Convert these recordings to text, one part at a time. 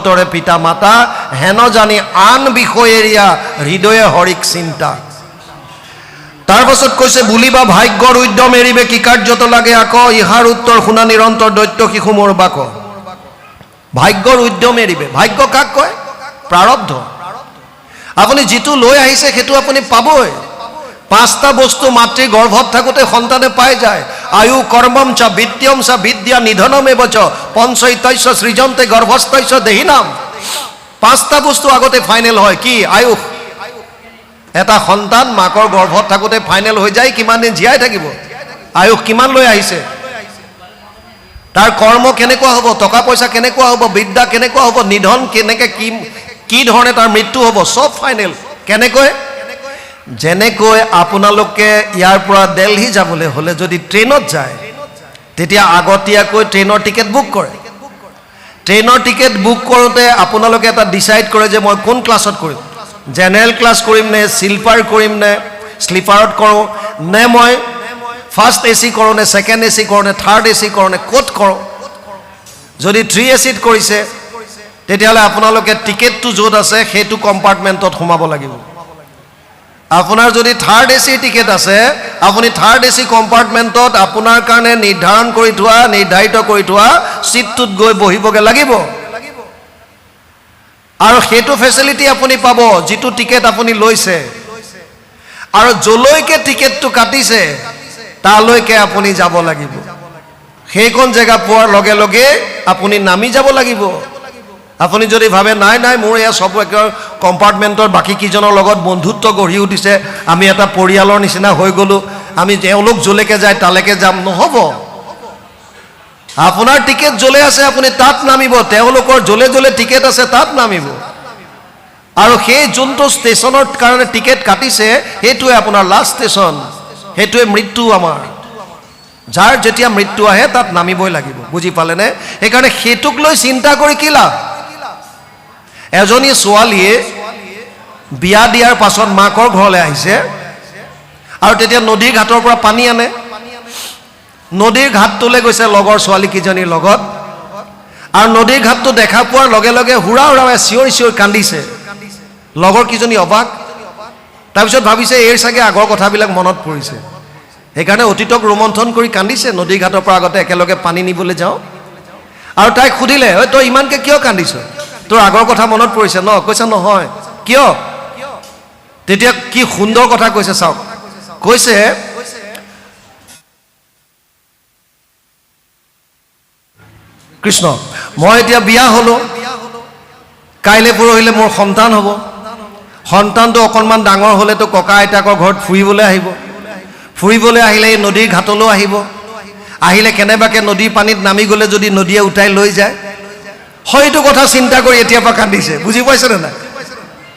তৰে পিতা মাতা হেন জানি আন বিষয়েৰিয়া হৃদয়ে হৰিক চিন্তা। তাৰপাছত কৈছে বুলিবা ভাগ্যৰ উদ্যম এৰিবে কি কাৰ্যত লাগে আকৌ ইহাৰ উত্তৰ শুনা নিৰন্তৰ দৈত্য শিশু মোৰ বাক। ভাগ্যৰ উদ্যম এৰিবে। ভাগ্য কাক কয়? প্ৰাৰব্ধ। আপুনি যিটো লৈ আহিছে সেইটো আপুনি পাবই। 5টা বস্তু মাতৃ গৰ্ভত থাকোঁতে সন্তানে পাই যায়। আয়ু কৰ্মম চ বিত্তম চ বিদ্যা নিধনমেব চ পঞ্চৈতস্য সৃজন্তে গৰ্ভস্থস্য দেহিনাম। 5টা বস্তু আগতে ফাইনেল হয়। কি? আয়ুষ। এটা সন্তান মাকৰ গৰ্ভত থাকোঁতে ফাইনেল হৈ যায় কিমান দিন জীয়াই থাকিব, আয়ুষ কিমান লৈ আহিছে, তাৰ কৰ্ম কেনেকুৱা হ'ব, টকা পইচা কেনেকুৱা হ'ব, বিদ্যা কেনেকুৱা হ'ব, নিধন কেনেকৈ কি ধৰণে তাৰ মৃত্যু হ'ব, চব ফাইনেল। কেনেকৈ? যেনেকৈ আপোনালোকে ইয়াৰ পৰা দিল্লী যাবলৈ হ'লে যদি ট্ৰেইনত যায় তেতিয়া আগতীয়াকৈ ট্ৰেইনৰ টিকেট বুক কৰে। ট্ৰেইনৰ টিকেট বুক কৰোঁতে আপোনালোকে এটা ডিচাইড কৰে যে মই কোন ক্লাছত কৰিম, জেনেৰেল ক্লাছ কৰিম নে, স্লিপাৰ কৰিম নে, স্লিপাৰত কৰোঁ নে, মই ফাৰ্ষ্ট AC কৰোঁ নে, ছেকেণ্ড AC কৰোঁ নে, থাৰ্ড AC কৰোঁ নে, ক'ত কৰোঁ। যদি 3 ACত কৰিছে তেতিয়াহ'লে আপোনালোকে টিকেটটো য'ত আছে সেইটো কম্পাৰ্টমেণ্টত সোমাব লাগিব। আপোনাৰ যদি থাৰ্ড AC টিকেট আছে আপুনি থাৰ্ড AC কম্পাৰ্টমেণ্টত আপোনাৰ কাৰণে নিৰ্ধাৰিত কৰি থোৱা ছিটটোত গৈ বহিবগৈ লাগিব। আৰু সেইটো ফেচিলিটি আপুনি পাব যিটো টিকেট আপুনি লৈছে। আৰু যলৈকে টিকেটটো কাটিছে তালৈকে আপুনি যাব লাগিব। সেইখন জেগা পোৱাৰ লগে লগে আপুনি নামি যাব লাগিব। আপুনি যদি ভাবে নাই নাই মোৰ এয়া সব একেবাৰে কম্পাৰ্টমেণ্টৰ বাকী কেইজনৰ লগত বন্ধুত্ব গঢ়ি উঠিছে, আমি এটা পৰিয়ালৰ নিচিনা হৈ গ'লোঁ, আমি তেওঁলোক যলৈকে যায় তালৈকে যাম, নহ'ব। আপোনাৰ টিকেট য'লে আছে আপুনি তাত নামিব, তেওঁলোকৰ য'লে য'লে টিকেট আছে তাত নামিব। আৰু সেই যোনটো ষ্টেচনৰ কাৰণে টিকেট কাটিছে সেইটোৱে আপোনাৰ লাষ্ট ষ্টেচন, সেইটোৱে মৃত্যু আমাৰ। যাৰ যেতিয়া মৃত্যু আহে তাত নামিবই লাগিব। বুজি পালেনে? সেইকাৰণে সেইটোক লৈ চিন্তা কৰি কি লাভ? এজনী ছোৱালীয়ে বিয়া দিয়াৰ পাছত মাকৰ ঘৰলৈ আহিছে আৰু তেতিয়া নদীৰ ঘাটৰ পৰা পানী আনে। নদীৰ ঘাটটোলৈ গৈছে লগৰ ছোৱালীকেইজনীৰ লগত, আৰু নদীৰ ঘাটটো দেখা পোৱাৰ লগে লগে হুৰা হুৰাই চিঞৰি চিঞৰি কান্দিছে। লগৰ কেইজনী অবাক। তাৰপিছত ভাবিছে এইৰ চাগে আগৰ কথাবিলাক মনত পৰিছে, সেইকাৰণে অতীতক ৰোমন্থন কৰি কান্দিছে। নদীৰ ঘাটৰ পৰা আগতে একেলগে পানী নিবলৈ যাওঁ। আৰু তাইক সুধিলে, ঐ তই ইমানকৈ কিয় কান্দিছ, তোৰ আগৰ কথা মনত পৰিছে ন? কৈছে নহয়। কিয়? তেতিয়া কি সুন্দৰ কথা কৈছে চাওক। কৈছে কৃষ্ণ, মই এতিয়া বিয়া হ'লোঁ, কাইলৈ পৰহিলে মোৰ সন্তান হ'ব। সন্তানটো অকণমান ডাঙৰ হ'লেতো ককা আইতাকৰ ঘৰত ফুৰিবলৈ আহিব। ফুৰিবলৈ আহিলে এই নদীৰ ঘাটলৈও আহিব। আহিলে কেনেবাকৈ নদীৰ পানীত নামি গ'লে যদি নদীয়ে উঠাই লৈ যায়, হয়তো কথা চিন্তা কৰি এতিয়াৰ পৰা কান্দিছে। বুজি পাইছেনে নাই?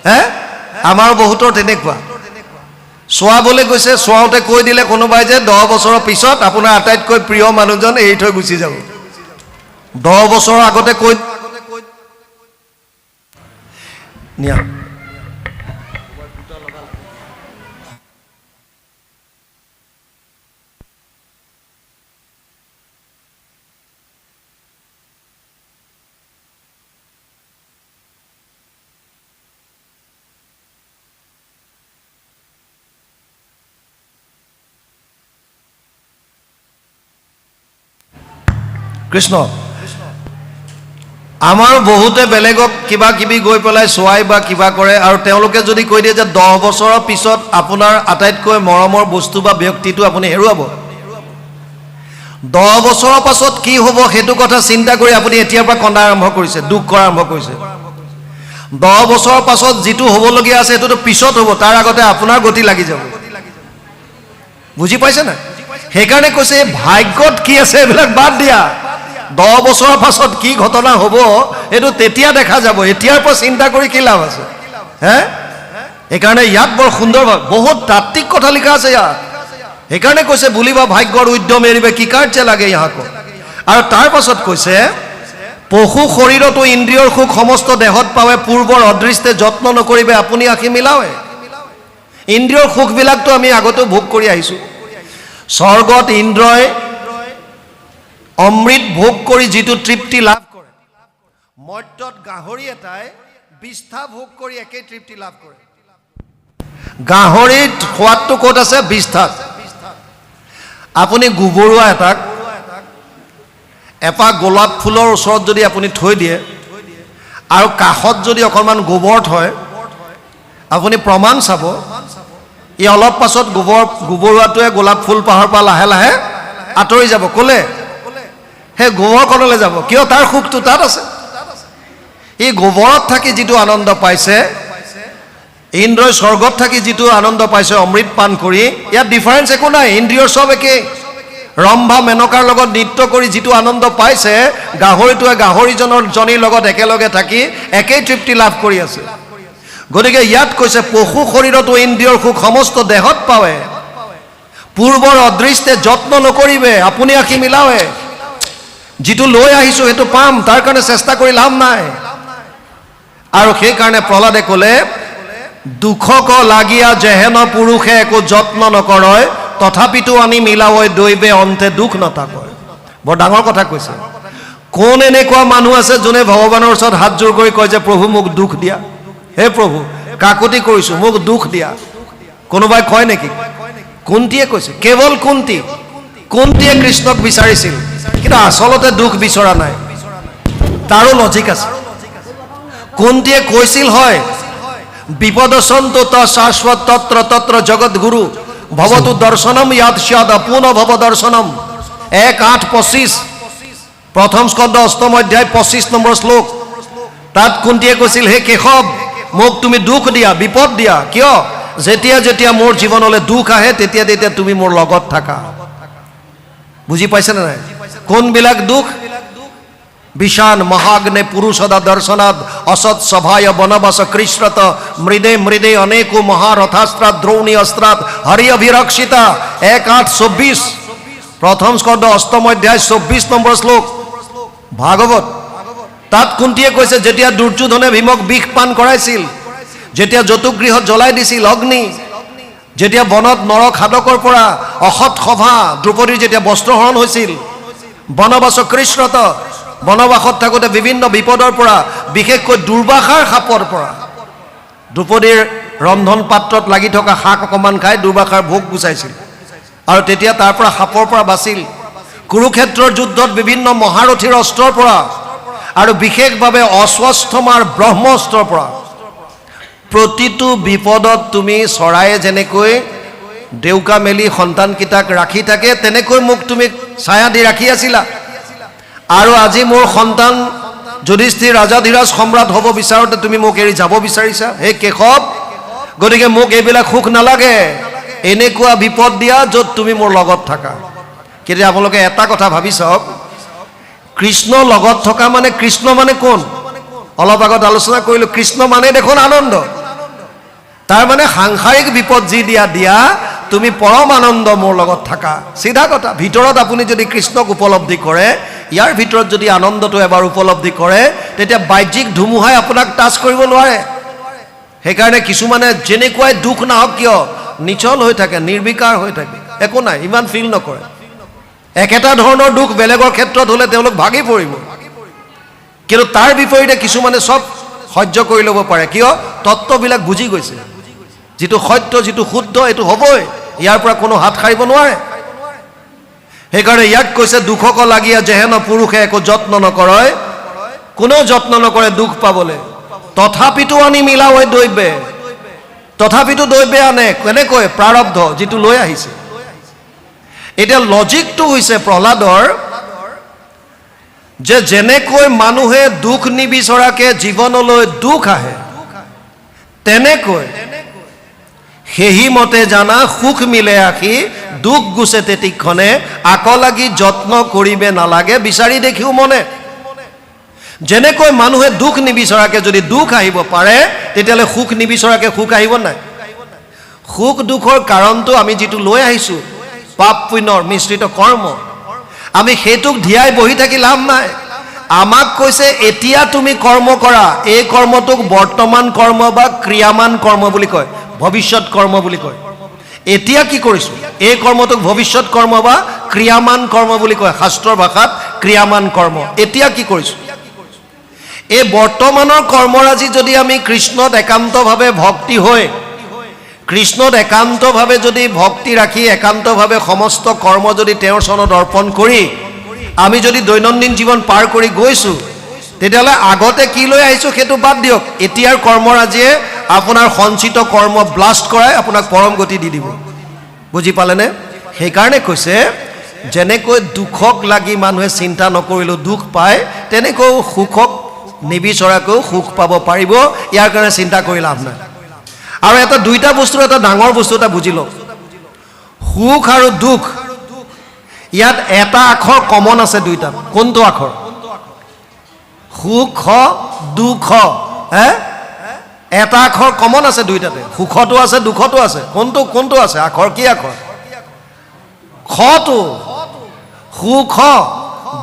হে, আমাৰ বহুতৰ তেনেকুৱা। চোৱাবলৈ গৈছে, চোৱাওঁতে কৈ দিলে কোনোবাই যে 10 বছৰৰ পিছত আপোনাৰ আটাইতকৈ প্ৰিয় মানুহজন এৰি থৈ গুচি যাব। 10 বছৰৰ আগতে কৈ নিয়া। কৃষ্ণ, আমাৰ বহুতে বেলেগক কিবা কিবি গৈ পেলাই চোৱাই বা কিবা কৰে, আৰু তেওঁলোকে যদি কৈ দিয়ে যে 10 বছৰৰ পিছত আপোনাৰ আটাইতকৈ মৰমৰ বস্তু বা ব্যক্তিটো আপুনি হেৰুৱাব, 10 বছৰৰ পাছত কি হ'ব সেইটো কথা চিন্তা কৰি আপুনি এতিয়াৰ পৰা কন্দা আৰম্ভ কৰিছে, দুখ কৰা আৰম্ভ কৰিছে। 10 বছৰৰ পাছত যিটো হ'বলগীয়া আছে সেইটোতো পিছত হ'ব, তাৰ আগতে আপোনাৰ গতি লাগি যাব। বুজি পাইছে নাই? সেইকাৰণে কৈছে ভাগ্যত কি আছে এইবিলাক বাদ দিয়া। 10 বছৰৰ পাছত কি ঘটনা হ'ব এইটো তেতিয়া দেখা যাব, এতিয়াৰ পৰা চিন্তা কৰি কি লাভ আছে? হে, সেইকাৰণে ইয়াত বৰ সুন্দৰ, বহুত তাত্ত্বিক কথা লিখা আছে ইয়াত। সেইকাৰণে কৈছে বুলিবা ভাগ্যৰ উদ্যম এৰিবে কি কাৰ্যে লাগে ইয়াক। আৰু তাৰ পাছত কৈছে পশু শৰীৰতো ইন্দ্ৰিয়ৰ সুখ সমস্ত দেহত পাৱে, পূৰ্বৰ অদৃষ্টে যত্ন নকৰিবে আপুনি আঁখি মিলাৱে। ইন্দ্ৰিয়ৰ সুখবিলাকতো আমি আগতেও ভোগ কৰি আহিছোঁ। স্বৰ্গত ইন্দ্ৰই অমৃত ভোগ কৰি যিটো তৃপ্তি লাভ কৰে, মৰ্ত্যত গাহৰি এটাই বিষ্ঠা ভোগ কৰি একেই তৃপ্তি লাভ কৰে গাহৰিত সোৱাদটো ক'ত আছে বিষ্ঠাত আপুনি গোবৰুৱা এটাক এপাহ গোলাপ ফুলৰ ওচৰত যদি আপুনি থৈ দিয়ে আৰু কাষত যদি অকণমান গোবৰ থয় আপুনি প্ৰমাণ চাব ই অলপ পাছত গোবৰুৱাটোৱে গোলাপ ফুল পাহৰ পৰা লাহে লাহে আঁতৰি যাব ক'লে সেই গোবৰকণলৈ যাব কিয় তাৰ সুখটো তাত আছে এই গোবৰত থাকি যিটো আনন্দ পাইছে ইন্দ্ৰই স্বৰ্গত থাকি যিটো আনন্দ পাইছে অমৃত পান কৰি ইয়াত ডিফাৰেন্স একো নাই ইন্দ্ৰিয়ৰ সব একেই ৰম্ভা মেনকাৰ লগত নৃত্য কৰি যিটো আনন্দ পাইছে গাহৰিটোৱে গাহৰিজনীৰ লগত একেলগে থাকি একেই তৃপ্তি লাভ কৰি আছে গতিকে ইয়াত কৈছে পশু শৰীৰতো ইন্দ্ৰিয়ৰ সুখ সমস্ত দেহত পাৱে পূৰ্বৰ অদৃষ্টে যত্ন নকৰিবে আপুনি আখি মিলাৱে যিটো লৈ আহিছো সেইটো পাম তাৰ কাৰণে চেষ্টা কৰি লাভ নাই আৰু সেই কাৰণে প্ৰহ্লাদে ক'লে দুখক লাগিয়া যেহেন পুৰুষে একো যত্ন নকৰয় তথাপিতো আনি মিলাৱৈ দৈবে অন্তে দুখ নথাকয় বৰ ডাঙৰ কথা কৈছে কোন এনেকুৱা মানুহ আছে যোনে ভগৱানৰ ওচৰত হাত জোৰ কৰি কয় যে প্ৰভু মোক দুখ দিয়া হে প্ৰভু কাকুতি কৰিছো মোক দুখ দিয়া কোনোবাই কয় নেকি কুন্তীয়ে কৈছে কেৱল কুন্তীয়ে কৃষ্ণক বিচাৰিছিল কিন্তু আচলতে দুখ বিচৰা নাই তাৰো লজিক আছে কুন্তীয়ে কৈছিল হয় বিপদসন্তু ত শাশ্বত তত্র তত্র জগৎগুরু ভবতু দর্শনম ইয়াদ স্যাদ পুনঃ ভব দর্শনম 1:8-25 প্ৰথম স্কন্ধ অষ্টম অধ্যায় 25 নম্বৰ শ্লোক তাত কুন্তীয়ে কৈছিল হে কেশৱ মোক তুমি দুখ দিয়া বিপদ দিয়া কিয় যেতিয়া যেতিয়া মোৰ জীৱনলৈ দুখ আহে তেতিয়া তেতিয়া তুমি মোৰ লগত থাকা বুজি পাইছে না নাই কোনবিলাক দুখ বিষান মহাগ্নে পুৰুষদা দৰ্শনাদ অসৎ সভায় বনবাস কৃষ্ণত মৃদে অনেকো মহাৰথাস্ত্ৰাত দ্ৰৌণী অস্ত্ৰাত হৰি অভিৰক্ষিতা 1:8-24 প্ৰথম স্কন্ধ অষ্টম অধ্যায় 24 নম্বৰ শ্লোক ভাগৱত তাত কুন্তীয়ে কৈছে যেতিয়া দুৰ্যোধনে ভীমক বিষ পান কৰাইছিল যেতিয়া যতুগৃহত জ্বলাই দিছিল অগ্নি যেতিয়া বনত নৰখাদকৰ পৰা অসৎ সভা দ্ৰৌপদীৰ যেতিয়া বস্ত্ৰহৰণ হৈছিল বনবাস কৃষ্ণত বনবাসত থাকোঁতে বিভিন্ন বিপদৰ পৰা বিশেষকৈ দুৰ্বাসাৰ সাপৰ পৰা দ্ৰৌপদীৰ ৰন্ধন পাত্ৰত লাগি থকা শাক অকণমান খাই দুৰ্বাসাৰ ভোগ গুচাইছিল আৰু তেতিয়া তাৰ পৰা সাপৰ পৰা বাচিল কুৰুক্ষেত্ৰৰ যুদ্ধত বিভিন্ন মহাৰথীৰ অস্ত্ৰৰ পৰা আৰু বিশেষভাৱে অস্বস্থমাৰ ব্ৰহ্মস্ত্ৰৰ পৰা প্ৰতিটো বিপদত তুমি চৰায়ে যেনেকৈ দেউকা মেলি সন্তানকেইটাক ৰাখি থাকে তেনেকৈ মোক তুমি ছায়া দি ৰাখি আছিলা আৰু আজি মোৰ সন্তান যুধিষ্ঠিৰ ৰাজাধিৰাজ সম্ৰাট হ'ব বিচাৰোতে তুমি মোক এৰি যাব বিচাৰিছা হে কেশৱ গতিকে মোক এইবিলাক সুখ নালাগে এনেকুৱা বিপদ দিয়া য'ত তুমি মোৰ লগত থাকা কিন্তু আপোনালোকে এটা কথা ভাবি চাওক কৃষ্ণ লগত থকা মানে কৃষ্ণ মানে কোন অলপ আগত আলোচনা কৰিলোঁ কৃষ্ণ মানে দেখোন আনন্দ তাৰ মানে সাংসাৰিক বিপদ যি দিয়া তুমি পৰম আনন্দ মোৰ লগত থাকা সিধা কথা ভিতৰত আপুনি যদি কৃষ্ণক উপলব্ধি কৰে ইয়াৰ ভিতৰত যদি আনন্দটো এবাৰ উপলব্ধি কৰে তেতিয়া বাহ্যিক ধুমুহাই আপোনাক টাচ কৰিব নোৱাৰে সেইকাৰণে কিছুমানে যেনেকুৱাই দুখ নাহক কিয় নিচল হৈ থাকে নিৰ্বিকাৰ হৈ থাকে একো নাই ইমান ফিল নকৰে একেটা ধৰণৰ দুখ বেলেগৰ ক্ষেত্ৰত হ'লে তেওঁলোক ভাগি পৰিব কিন্তু তাৰ বিপৰীতে কিছুমানে সব সহ্য কৰি ল'ব পাৰে কিয় তত্ত্ববিলাক বুজি গৈছে যিটো সত্য যিটো শুদ্ধ এইটো হ'বই ইয়াৰ পৰা কোনো হাত সাৰিব নোৱাৰে সেইকাৰণে ইয়াক কৈছে দুখক লাগিয়া যেহেন পুৰুষে একো যত্ন নকৰয় কোনো যত্ন নকৰে দুখ পাবলৈ তথাপিতো আনি মিলাৱৈ দৈবে তথাপিতো দৈবে আনে কেনেকৈ প্ৰাৰব্ধ যিটো লৈ আহিছে এতিয়া লজিকটো হৈছে প্ৰহ্লাদৰ যে যেনেকৈ মানুহে দুখ নিবিচৰাকে জীৱনলৈ দুখ আহে তেনেকৈ সেহি মতে জানা সুখ মিলে আখি দুখ গুছে তেতিক্ষণে আক লাগি যত্ন কৰিবে নালাগে বিচাৰি দেখিও মনে যেনেকৈ মানুহে দুখ নিবিচৰাকে যদি দুখ আহিব পাৰে তেতিয়ালে সুখ নিবিচৰাকে সুখ আহিব নাই সুখ দুখৰ কাৰণটো আমি যিটো লৈ আহিছো পাপ পুণ্যৰ মিশ্ৰিত কৰ্ম আমি সেইটোক ধিয়াই বহি থাকি লাভ নাই আমাক কৈছে এতিয়া তুমি কৰ্ম কৰা এই কৰ্মটোক বৰ্তমান কৰ্ম বা ক্ৰিয়ামান কৰ্ম বুলি কয় ভৱিষ্যত কৰ্ম বুলি কয় এতিয়া কি কৰিছো এই কৰ্মটোক ভৱিষ্যত কৰ্ম বা ক্ৰিয়ামান কৰ্ম বুলি কয় শাস্ত্ৰৰ ভাষাত ক্ৰিয়ামান কৰ্ম এতিয়া কি কৰিছো এই বৰ্তমানৰ কৰ্মৰাজি যদি আমি কৃষ্ণত একান্তভাৱে ভক্তি হৈ কৃষ্ণত একান্তভাৱে যদি ভক্তি ৰাখি একান্তভাৱে সমস্ত কৰ্ম যদি তেওঁৰ চৰণত অৰ্পণ কৰি আমি যদি দৈনন্দিন জীৱন পাৰ কৰি গৈছো তেতিয়াহ'লে আগতে কি লৈ আহিছো সেইটো বাদ দিয়ক এতিয়াৰ কৰ্মৰাজিয়ে আপোনাৰ সঞ্চিত কৰ্ম ব্লাষ্ট কৰাই আপোনাক পৰম গতি দি দিব বুজি পালেনে সেইকাৰণে কৈছে যেনেকৈ দুখক লাগি মানুহে চিন্তা নকৰিলেও দুখ পায় তেনেকৈ সুখক নিবিচৰাকৈ সুখ পাব পাৰিব ইয়াৰ কাৰণে চিন্তা কৰি লাভ নাই আৰু এটা দুইটা বস্তুৰ এটা ডাঙৰ বস্তু এটা বুজি লওক সুখ আৰু দুখ ইয়াত এটা আখৰ কমন আছে দুইটা কোনটো আখৰ সুখ দুখ এটা আখৰ কমন আছে দুইটাতে সুখতো আছে দুখতো আছে কোনটো আছে আখৰ কি আখৰ খটো সুখ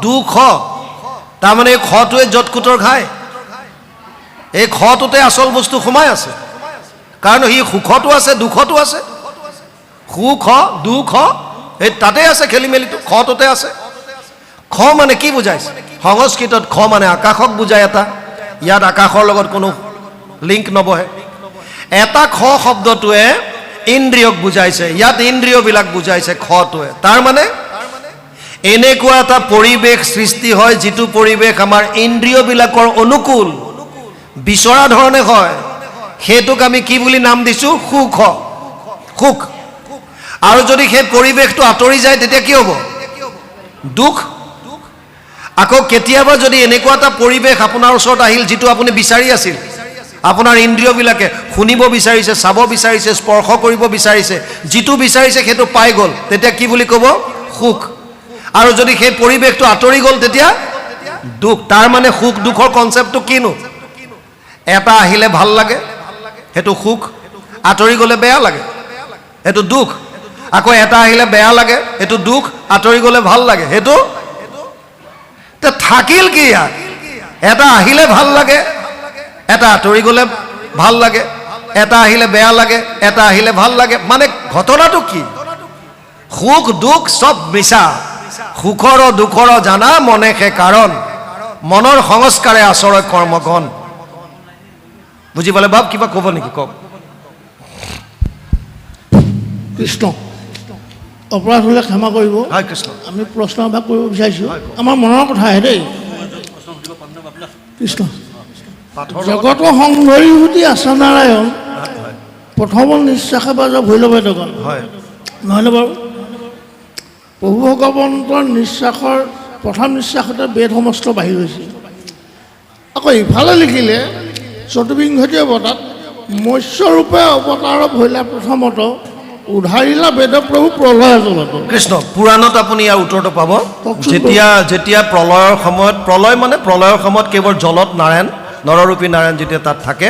দুখ তাৰমানে এই খটোৱে যৎকুটৰ খায় এই খটোতে আচল বস্তু সোমাই আছে কাৰণ সি সুখতো আছে দুখতো আছে সুখ দুখ এই তাতে আছে খেলি মেলিটো খটোতে আছে খ মানে কি বুজাইছে সংস্কৃতত খ মানে আকাশক বুজায় এটা ইয়াত আকাশৰ লগত কোনো লিংক নবহে এটা খ শব্দটোৱে ইন্দ্ৰিয়ক বুজাইছে ইয়াত ইন্দ্ৰিয়বিলাক বুজাইছে খটোৱে তাৰ মানে এনেকুৱা এটা পৰিৱেশ সৃষ্টি হয় যিটো পৰিৱেশ আমাৰ ইন্দ্ৰিয়বিলাকৰ অনুকূল বিচৰা ধৰণে হয় সেইটোক আমি কি বুলি নাম দিছো সুখ আৰু যদি সেই পৰিৱেশটো আঁতৰি যায় তেতিয়া কি হ'ব দুখ আকৌ কেতিয়াবা যদি এনেকুৱা এটা পৰিৱেশ আপোনাৰ ওচৰত আহিল যিটো আপুনি বিচাৰি আছিল আপোনাৰ ইন্দ্ৰিয়বিলাকে শুনিব বিচাৰিছে চাব বিচাৰিছে স্পৰ্শ কৰিব বিচাৰিছে যিটো বিচাৰিছে সেইটো পাই গ'ল তেতিয়া কি বুলি ক'ব সুখ আৰু যদি সেই পৰিৱেশটো আঁতৰি গ'ল তেতিয়া দুখ তাৰ মানে সুখ দুখৰ কনচেপ্টটো কিনো এটা আহিলে ভাল লাগে সেইটো সুখ আঁতৰি গ'লে বেয়া লাগে সেইটো দুখ আকৌ এটা আহিলে বেয়া লাগে সেইটো দুখ আঁতৰি গ'লে ভাল লাগে সেইটো থাকিল কি ইয়াত এটা আহিলে ভাল লাগে এটা আঁতৰি গ'লে ভাল লাগে এটা আহিলে বেয়া লাগে এটা আহিলে ভাল লাগে মানে ঘটনাটো কি সুখ দুখ সব মিছা সুখৰ দুখৰ জানা মনে সে কাৰণ মনৰ সংস্কাৰে আচৰণ কৰ্মগণ বুজি পালে বাপ কিবা ক'ব নেকি কওক কৃষ্ণ অপৰাধ হ'লে ক্ষমা কৰিব হয় কৃষ্ণ আমি প্ৰশ্ন এভাগ কৰিব বিচাৰিছোঁ আমাৰ মনৰ কথাহে দেই কৃষ্ণ জগত সংধৰি সুধি আছা নাৰায়ণ প্ৰথম নিশ্বাসে বাজা ভৈৰৱ দগন নহয়নে বাৰু প্ৰভু ভগৱন্তৰ নিশ্বাসৰ প্ৰথম নিশ্বাসতে বেদ সমস্ত বাঢ়ি গৈছে আকৌ ইফালে লিখিলে চতুৰ্বিংশতি অৱতাৰত মৎস্যৰূপে অৱতাৰ ভৈলা প্ৰথমত উধাৰিলা বেদপ্ৰভু প্ৰলয় জলত কৃষ্ণ পুৰাণত আপুনি ইয়াৰ উত্তৰটো পাব যেতিয়া প্ৰলয়ৰ সময়ত প্ৰলয়ৰ সময়ত কেৱল জলত নাৰায়ণ নৰৰূপী নাৰায়ণ যেতিয়া তাত থাকে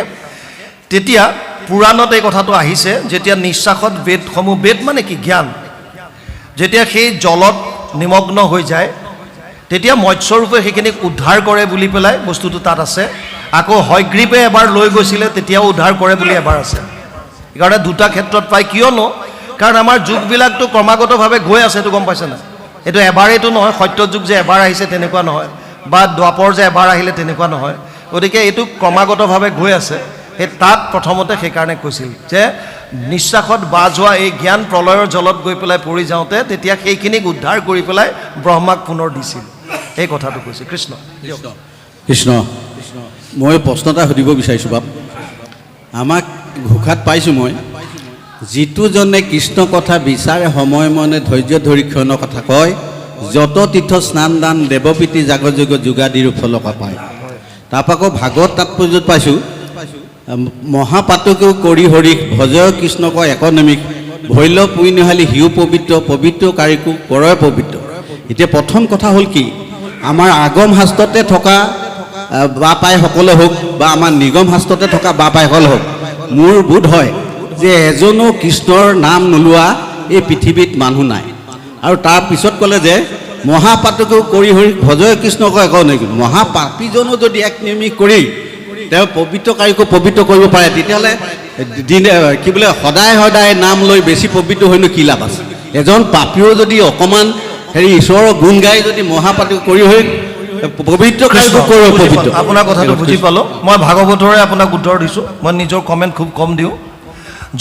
তেতিয়া পুৰাণত এই কথাটো আহিছে যেতিয়া নিশ্বাসত বেদসমূহ বেদ মানে কি জ্ঞান যেতিয়া সেই জলত নিমগ্ন হৈ যায় তেতিয়া মৎস্যৰূপে সেইখিনিক উদ্ধাৰ কৰে বুলি পেলাই বস্তুটো তাত আছে আকৌ হয়গ্ৰীৱে এবাৰ লৈ গৈছিলে তেতিয়াও উদ্ধাৰ কৰে বুলি এবাৰ আছে সেইকাৰণে দুটা ক্ষেত্ৰত পায় কিয়নো কাৰণ আমাৰ যুগবিলাকতো ক্ৰমাগতভাৱে গৈ আছে এইটো গম পাইছে না এইটো এবাৰেইটো নহয় সত্য যুগ যে এবাৰ আহিছে তেনেকুৱা নহয় বা দ্বাপৰ যে এবাৰ আহিলে তেনেকুৱা নহয় গতিকে এইটো ক্ৰমাগতভাৱে গৈ আছে সেই তাত প্ৰথমতে সেইকাৰণে কৈছিল যে নিশ্বাসত বাজ হোৱা এই জ্ঞান প্ৰলয়ৰ জলত গৈ পেলাই পৰি যাওঁতে তেতিয়া সেইখিনিক উদ্ধাৰ কৰি পেলাই ব্ৰহ্মাক পুনৰ দিছিল এই কথাটো কৈছে কৃষ্ণ কৃষ্ণ মই প্ৰশ্ন এটা সুধিব বিচাৰিছোঁ বাপ আমাক ঘোষাত পাইছোঁ মই যিটোজনে কৃষ্ণ কথা বিচাৰে সময় মনে ধৈৰ্য ধৰি ক্ষণৰ কথা কয় যত তীৰ্থ স্নান দান দেৱপ্ৰীতি জাগযোগ যোগাদিৰ ফলকা পায় তাৰপৰা আকৌ ভাগৱত তাৎপৰ্যত পাইছোঁ মহাপাতকেও কৰি হৰিক ভজয় কৃষ্ণক একনমিক ভৈল পুই নিহালি হিউ পবিত্ৰ কাৰিকো কৰয় পবিত্ৰ এতিয়া প্ৰথম কথা হ'ল কি আমাৰ আগম শাস্ত্ৰতে থকা বা পাইসকলে হওক বা আমাৰ নিগম শাস্ত্ৰতে থকা বা পাইসকলে হওক মোৰ বোধ হয় যে এজনো কৃষ্ণৰ নাম নোলোৱা এই পৃথিৱীত মানুহ নাই আৰু তাৰ পিছত ক'লে যে মহাপাতকেও কৰি হৰিক ভজয় কৃষ্ণক একনমিক মহাপাপীজনো যদি এক নিয়মিক কৰি তেওঁ পবিত্ৰকাৰীকো পবিত্ৰ কৰিব পাৰে তেতিয়াহ'লে কি বোলে সদায় সদায় নাম লৈ বেছি পবিত্ৰ হৈনো কি লাভ আছে এজন পাপীও যদি অকণমান হেৰি ঈশ্বৰৰ গুণ গাই যদি মহাপাতক কৰি হৈ পবিত্ৰকাৰীকো কৰয় পবিত্ৰ। আপোনাৰ কথাটো বুজি পালোঁ। মই ভাগৱতৰে আপোনাক উত্তৰ দিছোঁ, মই নিজৰ কমেণ্ট খুব কম দিওঁ।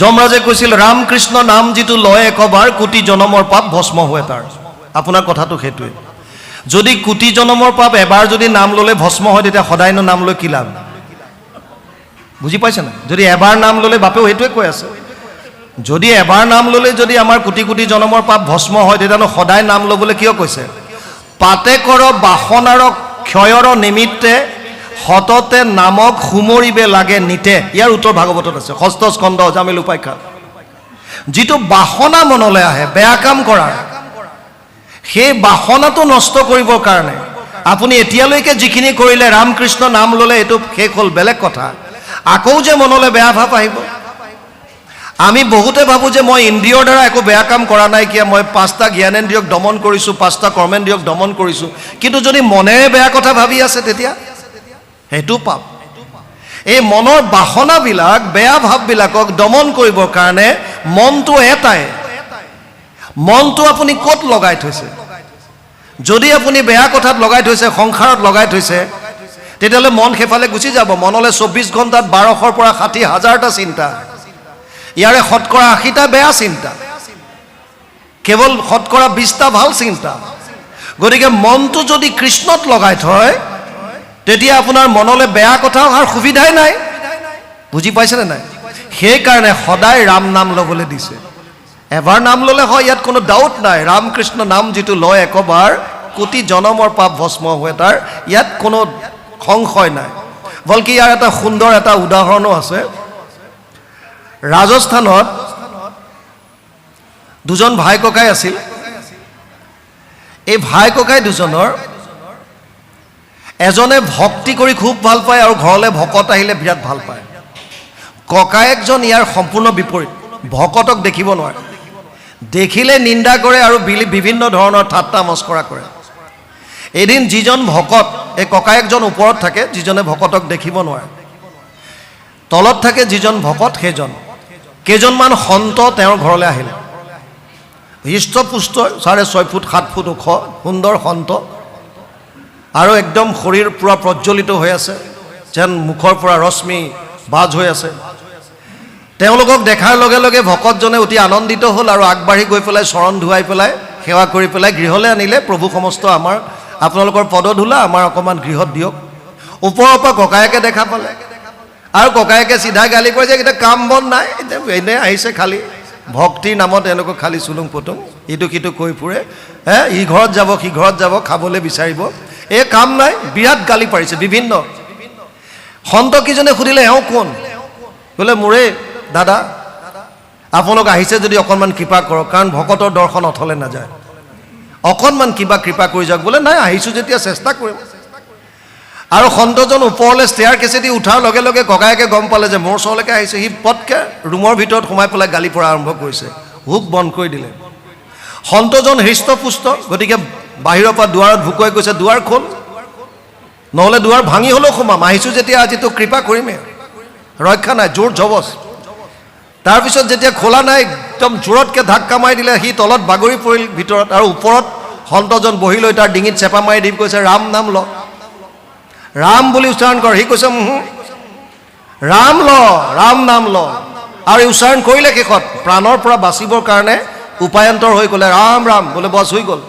যমৰাজে কৈছিল ৰামকৃষ্ণ নাম যিটো লয় একবাৰ কোটি জনমৰ পাপ ভস্ম হয় তাৰ। আপোনাৰ কথাটো সেইটোৱে। যদি কোটি জনমৰ পাপ এবাৰ যদি নাম ল'লে ভস্ম হয়, তেতিয়া সদায়নো নাম লৈ কি লাভ? বুজি পাইছে নাই? যদি এবাৰ নাম ল'লে, বাপেও সেইটোৱে কৈ আছে, যদি এবাৰ নাম ল'লে যদি আমাৰ কোটি কোটি জনমৰ পাপ ভস্ম হয়, তেতিয়ানো সদায় নাম ল'বলৈ কিয় কৈছে? পাতে কৰ বাসনাৰ ক্ষয়ৰ নিমিত্তে সততে নামক সুমৰিবে লাগে নিতে। ইয়াৰ উত্তৰ ভাগৱতত আছে, 6ষ্ঠ স্কন্ধ অজামিল উপাখ্যান। যিটো বাসনা মনলৈ আহে বেয়া কাম কৰাৰ, সেই বাসনাটো নষ্ট কৰিবৰ কাৰণে আপুনি এতিয়ালৈকে যিখিনি কৰিলে, ৰামকৃষ্ণ নাম ল'লে, এইটো শেষ হ'ল, বেলেগ কথা। আকৌ যে মনলৈ বেয়া ভাৱ আহিব। আমি বহুতে ভাবোঁ যে মই ইন্দ্ৰিয়ৰ দ্বাৰা একো বেয়া কাম কৰা নাই, কিয় মই 5টা জ্ঞানেন্দ্ৰিয়ক দমন কৰিছোঁ, 5টা কৰ্মেন্দ্ৰিয়ক দমন কৰিছোঁ, কিন্তু যদি মনেৰে বেয়া কথা ভাবি আছে, তেতিয়া সেইটো পাপ। এই মনৰ বাসনাবিলাক, বেয়া ভাৱবিলাকক দমন কৰিবৰ কাৰণে মনটো এটাই, মনটো আপুনি ক'ত লগাই থৈছে? যদি আপুনি বেয়া কথাত লগাই থৈছে, সংসাৰত লগাই থৈছে, তেতিয়াহ'লে মন সেইফালে গুচি যাব। মনলৈ 24 ঘণ্টাত 1200ৰ পৰা 60,000টা চিন্তা, ইয়াৰে শতকৰা 80টা বেয়া চিন্তা, কেৱল শতকৰা 20টা ভাল চিন্তা। গতিকে মনটো যদি কৃষ্ণত লগাই থয়, তেতিয়া আপোনাৰ মনলৈ বেয়া কথা অহাৰ সুবিধাই নাই। বুজি পাইছেনে নাই? সেইকাৰণে সদায় ৰাম নাম ল'বলৈ দিছে। এবাৰ নাম ল'লে হয়, ইয়াত কোনো ডাউট নাই। ৰামকৃষ্ণ নাম যিটো লয় একবাৰ কোটি জনমৰ পাপ ভস্ম হয় তাৰ, ইয়াত কোনো সংশয় নাই। বলকি ইয়াৰ এটা সুন্দৰ এটা উদাহৰণো আছে। ৰাজস্থানত দুজন ভাই ককাই আছিল। এই ভাই ককাই দুজনৰ এজনে ভক্তি কৰি খুব ভাল পায় আৰু ঘৰলৈ ভকত আহিলে বিৰাট ভাল পায়। ককায়েকজন ইয়াৰ সম্পূৰ্ণ বিপৰীত, ভকতক দেখিব নোৱাৰে, দেখিলে নিন্দা কৰে আৰু বিভিন্ন ধৰণৰ ঠাট্টা মস্কৰা কৰে। এদিন যিজন ভকত, এই ককায়েকজন ওপৰত থাকে, যিজনে ভকতক দেখিব নোৱাৰে, তলত থাকে যিজন ভকত, সেইজন কেইজনমান সন্ত তেওঁৰ ঘৰলৈ আহিল। হৃষ্টপুষ্ট, 6.5 ফুট 7 ফুট ওখ, সুন্দৰ সন্ত, আৰু একদম শৰীৰ পূৰা প্ৰজ্বলিত হৈ আছে, যেন মুখৰ পৰা ৰশ্মি বাজ হৈ আছে। তেওঁলোকক দেখাৰ লগে লগে ভকতজনে অতি আনন্দিত হ'ল আৰু আগবাঢ়ি গৈ পেলাই চৰণ ধুৱাই পেলাই সেৱা কৰি পেলাই গৃহলৈ আনিলে। প্ৰভু সমস্ত আমাৰ আপোনালোকৰ পদধূলা আমাৰ অকণমান গৃহত দিয়ক। ওপৰৰ পৰা ককায়েকে দেখা পালে আৰু ককায়েকে চিধা গালি কৰে যে এতিয়া কাম বন নাই, এতিয়া এনেই আহিছে খালি ভক্তিৰ নামত এনেকৈ খালি চুলুং পুতুং ইটো সিটো কৈ ফুৰে, ই ঘৰত যাব সি ঘৰত যাব, খাবলৈ বিচাৰিব, এই কাম নাই, বিৰাট গালি পাৰিছে বিভিন্ন। সন্তকেইজনে সুধিলে এওঁ কোন? বোলে মোৰে দাদা, আপোনালোক আহিছে যদি অকণমান কৃপা কৰক, কাৰণ ভকতৰ দৰ্শন অথলে নাযায়, অকণমান কিবা কৃপা কৰি যাওক। বোলে নাই, আহিছোঁ যেতিয়া চেষ্টা কৰিম। আৰু সন্তজন ওপৰলৈ ষ্টেয়াৰ কেছেদি উঠাৰ লগে লগে ককায়েকে গম পালে যে মোৰ ওচৰলৈকে আহিছে। সি পটকৈ ৰুমৰ ভিতৰত সোমাই পেলাই গালি পৰা আৰম্ভ কৰিছে, হুক বন্ধ কৰি দিলে। সন্তজন হৃষ্টপুষ্ট, গতিকে বাহিৰৰ পৰা দুৱাৰত ভুকুৱাই কৈছে দুৱাৰ খোল, নহ'লে দুৱাৰ ভাঙি হ'লেও সোমাম, আহিছোঁ যেতিয়া আজি তোক কৃপা কৰিমেই, ৰক্ষা নাই, জোৰ জবজ। তাৰপিছত যেতিয়া খোলা নাই, একদম জোৰতকৈ ধাক্কা মাৰি দিলে, সি তলত বাগৰি পৰিল ভিতৰত, আৰু ওপৰত সন্তজন বহি লৈ তাৰ ডিঙিত চেপা মাৰি দি কৈছে ৰাম নাম ল, ৰাম বুলি উচ্চাৰণ কৰ। সি কৈছে ৰাম ল, ৰাম নাম ল, আৰু উচ্চাৰণ কৰিলে শেষত প্ৰাণৰ পৰা বাচিবৰ কাৰণে উপায়ন্তৰ হৈ ক'লে ৰাম ৰাম, বোলে বছ হৈ গ'ল।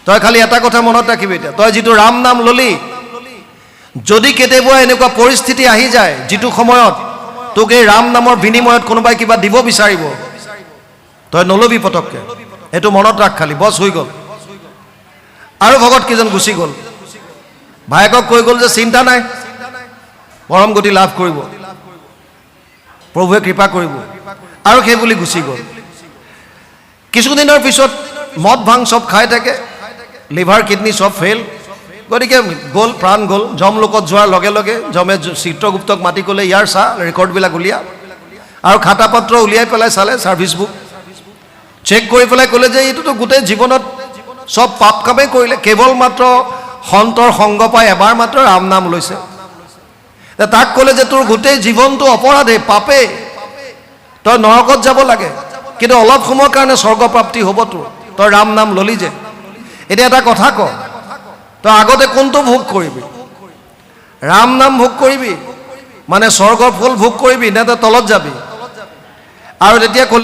তই খালি এটা কথা মনত ৰাখিবি, এতিয়া তই যিটো ৰাম নাম ল'লি, যদি কেতিয়াবা এনেকুৱা পৰিস্থিতি আহি যায় যিটো সময়ত তোক এই ৰাম নামৰ বিনিময়ত কোনোবাই কিবা দিব বিচাৰিব, তই নল'বি পটককৈ, এইটো মনত ৰাখ খালি, বছ হৈ গ'ল। আৰু ভকতকেইজন গুচি গ'ল। ভায়েকক কৈ গ'ল যে চিন্তা নাই, পৰম গতি লাভ কৰিব, প্ৰভুৱে কৃপা কৰিব, আৰু সেই বুলি গুচি গ'ল। কিছুদিনৰ পিছত মদ ভাং চব খাই থাকে, লিভাৰ কিডনী চব ফেইল, গতিকে গ'ল, প্ৰাণ গ'ল। যমলোকত যোৱাৰ লগে লগে যমে চিত্ৰগুপ্তক মাতি ক'লে ইয়াৰ চা ৰেকৰ্ডবিলাক উলিয়া, আৰু খাতা পত্ৰ উলিয়াই পেলাই চালে, ছাৰ্ভিচ বুক চেক কৰি পেলাই ক'লে যে এইটোতো গোটেই জীৱনত চব পাপ কামেই কৰিলে, কেৱল মাত্ৰ সন্তৰ সংগ পাই এবাৰ মাত্ৰ ৰাম নাম লৈছে। তাক ক'লে যে তোৰ গোটেই জীৱনটো অপৰাধে পাপে, তই নৰকত যাব লাগে, কিন্তু অলপ সময়ৰ কাৰণে স্বৰ্গপ্ৰাপ্তি হ'ব তোৰ, তই ৰাম নাম ল'লি যে। এতিয়া এটা কথা ক, তই আগতে কোনটো ভোগ কৰিবি? ৰাম নাম ভোগ কৰিবি, মানে স্বৰ্গৰ ফুল ভোগ কৰিবি, নে তই তলত যাবি? আৰু তেতিয়া ক'লে